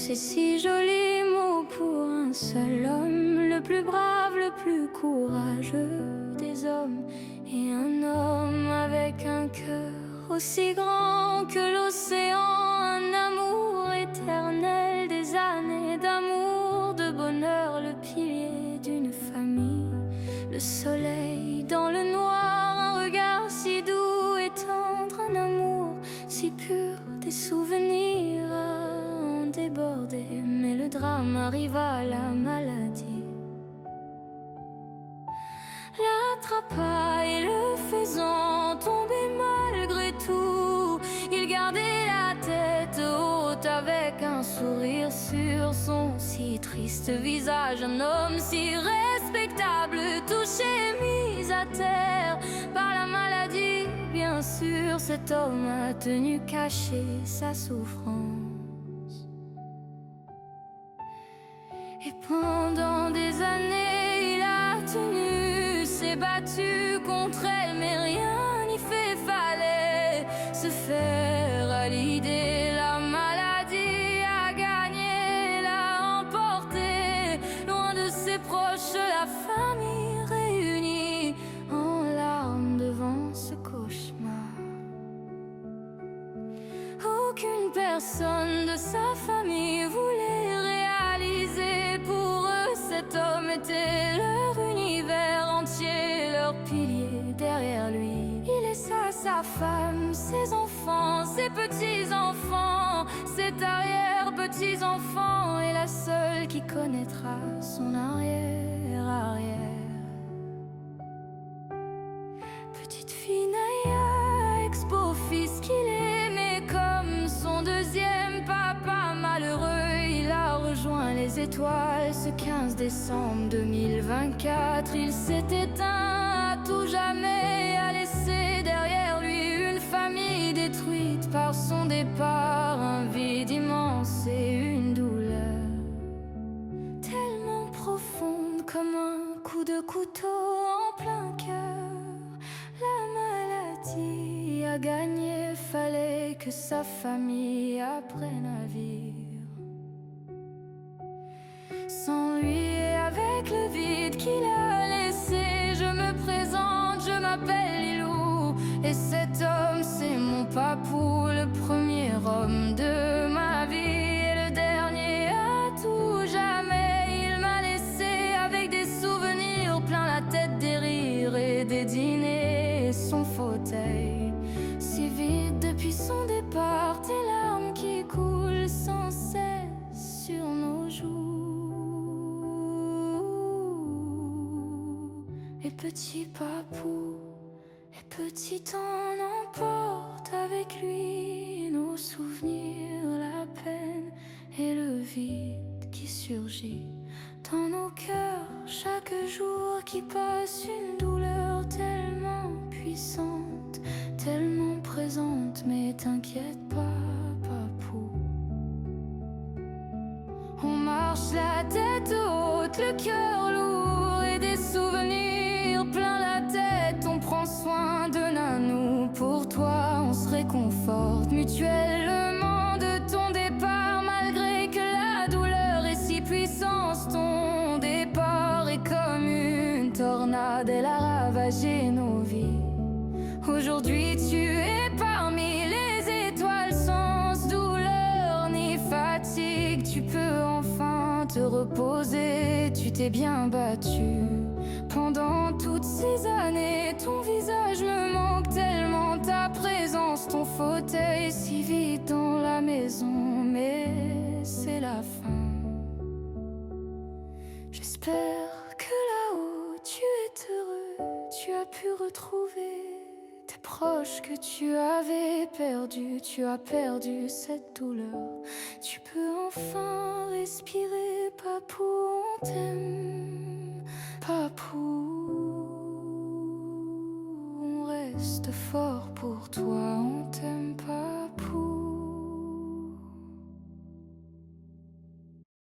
ces si jolis mots pour un seul homme, le plus brave, le plus courageux des hommes, et un homme avec un cœur aussi grand que l'océan, un amour éternel, des années d'amour, de bonheur, le pilier d'une famille, le soleil dans le noir, un regard si doux et tendre, un amour si pur, des souvenirs à en déborder. Mais le drame arriva, la maladie l'attrapa et le faisant tomber malgré tout, il gardait la tête haute avec un sourire sur son si triste visage, un homme si respectable, touché, mis à terre par la maladie. Bien sûr, cet homme a tenu caché sa souffrance, et pendant des années il a tenu, s'est battu contre elle, mais rien n'y fait, fallait se faire à l'idée. La maladie a gagné, l'a emporté, loin de ses proches, la famille réunie en larmes devant ce cauchemar. Aucune personne de sa famille voulait réaliser, pour eux cet homme était leur univers entier, leur pilier. Derrière lui, il laissa sa femme, ses enfants, ses petits-enfants, ses arrière-petits-enfants, et la seule qui connaîtra son arrière-arrière petite fille Naya, ex-beau-fils qu'il aimait comme son deuxième papa. Malheureux, il a rejoint les étoiles ce 15 décembre 2024. Il s'est éteint à tout jamais, a laissé derrière lui une famille détruite par son départ, un vide immense et une douleur tellement profonde comme un coup de couteau en plein cœur. La maladie a gagné, fallait que sa famille apprenne à vivre sans lui et avec le vide qu'il a laissé. Je me présente, je m'appelle Lilou, et cet homme c'est mon papou, le premier homme de ma vie et le dernier à tout jamais. Il m'a laissé avec des souvenirs plein la tête, des rires et des dîners, et son fauteuil si vide depuis son départ, des larmes qui coulent sans cesse sur nos joues. Et petit papou, et petit on emporte avec lui nos souvenirs, la peine et le vide qui surgit dans nos cœurs chaque jour qui passe, une douleur tellement puissante, tellement présente. Mais t'inquiète pas, papou, on marche la tête haute, le cœur lourd et des souvenirs plein la tête. On prend soin de nanou, pour toi on se réconforte mutuellement de ton départ, malgré que la douleur est si puissante. Ton départ est comme une tornade, elle a ravagé nos vies. Aujourd'hui tu es parmi les étoiles, sans douleur ni fatigue. Tu peux enfin te reposer, tu t'es bien battu pendant toutes ces années. Ton visage me manque tellement, ta présence, ton fauteuil si vite dans la maison. Mais c'est la fin. J'espère que là-haut tu es heureux, tu as pu retrouver tes proches que tu avais perdus. Tu as perdu cette douleur, tu peux enfin respirer. Papou, on t'aime, papou, on reste fort pour toi, on t'aime.